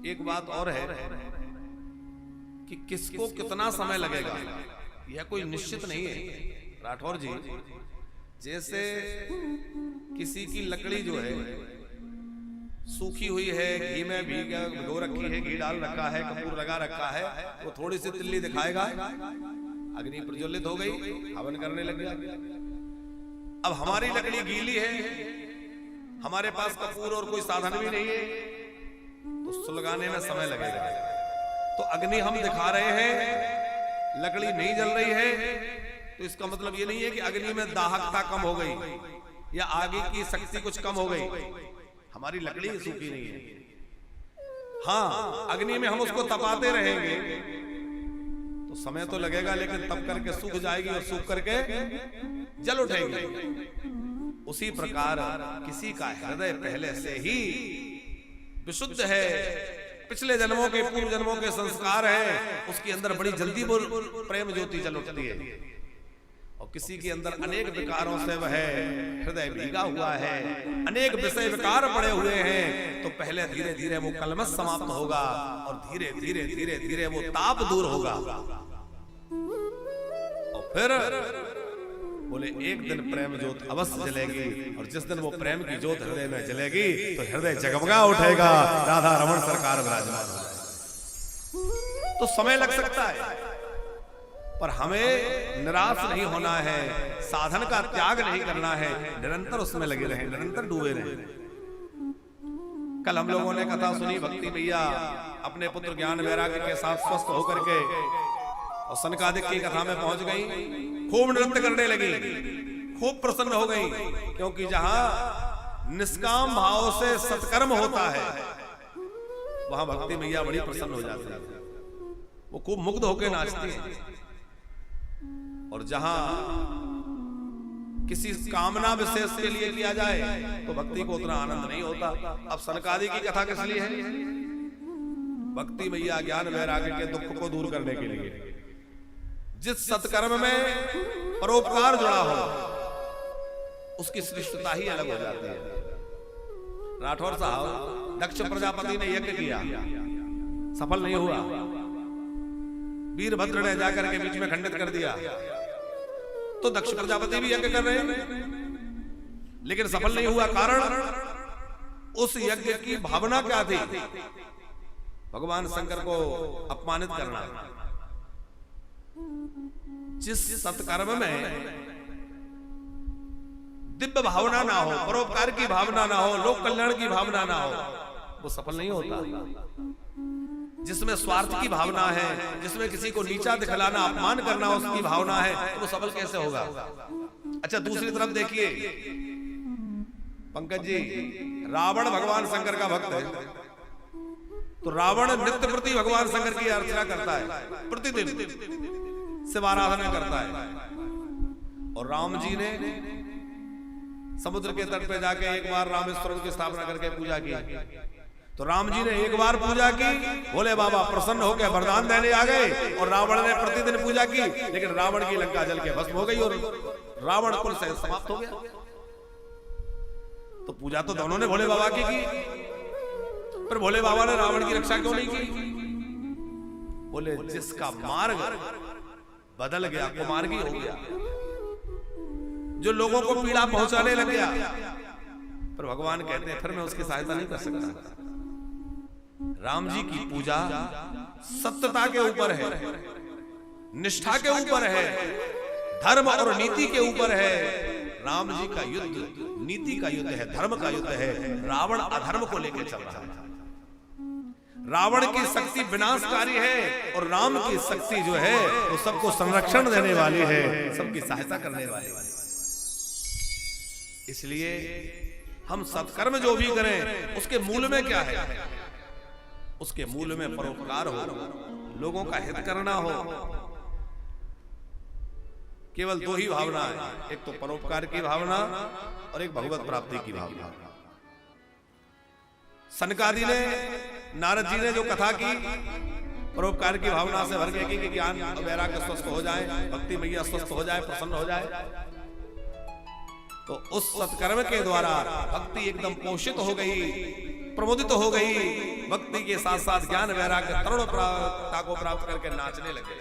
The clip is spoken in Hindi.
एक बात और है कि किसको कितना समय लगेगा यह कोई निश्चित नहीं है राठौर जी। जैसे किसी की लकड़ी जो है सूखी हुई है, घी में भिगो रखी है, घी डाल रखा है, कपूर लगा रखा है, वो थोड़ी सी तिल्ली दिखाएगा, अग्नि प्रज्वलित हो गई, हवन करने लग गया। अब हमारी लकड़ी गीली है, हमारे पास कपूर और कोई साधन भी नहीं है, तो सुलगाने में समय लगेगा। तो अग्नि हम दिखा रहे हैं, लकड़ी नहीं जल रही है, तो इसका मतलब ये नहीं है कि अग्नि में दाहकता कम हो गई या आगे की शक्ति कुछ कम हो गई। हमारी लकड़ी सूखी नहीं है। हाँ, अग्नि में हम उसको तपाते रहेंगे तो समय तो लगेगा, लेकिन तप करके सूख जाएगी और सूख करके जल उठेगी। उसी प्रकार किसी का हृदय पहले से ही विशुद्ध है, पिछले जन्मों के पूर्व जन्मों के संस्कार हैं, उसके अंदर बड़ी जल्दी वो प्रेम ज्योति जल उठती है। और किसी के अंदर अनेक विकारों से वह हृदय भीगा हुआ है, अनेक विषय विकार पड़े हुए हैं, तो पहले धीरे धीरे वो कलमश समाप्त होगा और धीरे धीरे धीरे धीरे वो ताप दूर होगा। और फिर बोले एक दिन प्रेम ज्योत अवश्य जलेगी, और जिस दिन वो प्रेम की ज्योत हृदय में जलेगी तो हृदय जगमगा उठेगा, राधा रमण सरकार विराजमान हो जाए। तो समय लग सकता है, पर हमें निराश नहीं होना है, साधन का त्याग नहीं करना है, निरंतर उसमें लगे रहें, निरंतर डूबे रहें। कल हम लोगों ने कथा सुनी, भक्ति मैया अपने पुत्र ज्ञान वैराग्य के साथ स्वस्थ होकर के और सनकादिक की कथा में पहुंच गई, खूब नृत्य करने लगी, खूब प्रसन्न हो गई, क्योंकि जहां निष्काम भाव से सत्कर्म होता है वहां भक्ति मैया बड़ी प्रसन्न हो जाती है, वो खूब मुग्ध होकर नाचती है। और जहां किसी कामना विशेष के लिए किया जाए तो भक्ति को उतना आनंद नहीं होता। अब सनकादि की कथा किस लिए है? भक्ति मैया ज्ञान वैराग्य के दुख को दूर करने के लिए। जिस सत्कर्म में परोपकार जुड़ा हो उसकी श्रेष्ठता ही अलग हो जाती है। राठौर साहब, दक्ष प्रजापति ने यज्ञ किया, सफल नहीं हुआ, वीरभद्र ने जाकर के बीच में खंडित कर दिया, तो दक्ष प्रजापति भी यज्ञ कर रहे हैं लेकिन सफल नहीं हुआ। कारण उस यज्ञ की भावना क्या थी? भगवान शंकर को अपमानित करना। जिस सत्कर्म में दिव्य भावना ना हो, परोपकार की भावना ना हो, लोक कल्याण की भावना ना हो, वो सफल नहीं होता। जिसमें स्वार्थ की भावना है, जिसमें किसी को नीचा दिखलाना, अपमान करना उसकी भावना है, तो वो सफल कैसे होगा? अच्छा, दूसरी तरफ देखिए पंकज जी, रावण भगवान शंकर का भक्त है, तो रावण नित्य प्रति भगवान शंकर की अर्चना करता है, प्रतिदिन शिव आराधना करता है। और राम जी ने समुद्र के तट पे जाके एक बार रामेश्वरम की स्थापना करके पूजा की। तो राम जी ने एक बार पूजा की, भोले बाबा प्रसन्न होकर वरदान देने आ गए, और रावण ने प्रतिदिन पूजा की, लेकिन रावण की लंका जल के भस्म हो गई और रावण कुल से समाप्त हो गया। तो पूजा तो दोनों ने भोले बाबा की, पर भोले बाबा ने रावण की रक्षा क्यों नहीं की? बोले जिसका मार्ग बदल गया, कुमार्गी हो गया, जो लोगों को पीड़ा पहुंचाने लग गया, पर भगवान कहते हैं फिर मैं उसकी सहायता नहीं कर सकता। राम जी की पूजा सत्यता के ऊपर है, निष्ठा के ऊपर है, धर्म और नीति के ऊपर है। राम जी का युद्ध नीति का युद्ध है, धर्म का युद्ध है। रावण अधर्म को लेकर चल रहा है। रावण की शक्ति विनाशकारी है और राम की शक्ति जो है वो सबको संरक्षण देने वाली है, सबकी सहायता करने वाली है। इसलिए हम सत्कर्म जो भी करें उसके मूल में क्या है? उसके मूल में परोपकार हो, लोगों का हित करना हो। केवल दो ही भावना है, एक तो परोपकार की भावना और एक भगवत प्राप्ति की भावना। सनकादि ने, नारद जी ने जो कथा की, परोपकार की भावना से भर के कि ज्ञान वैराग्य स्वस्थ हो जाए, भक्ति मैया स्वस्थ हो जाए, प्रसन्न हो जाए, तो उस सत्कर्म के द्वारा भक्ति एकदम पोषित हो गई, प्रमोदित हो गई, भक्ति के साथ साथ ज्ञान वैराग्य तरुणता को प्राप्त करके नाचने लगे।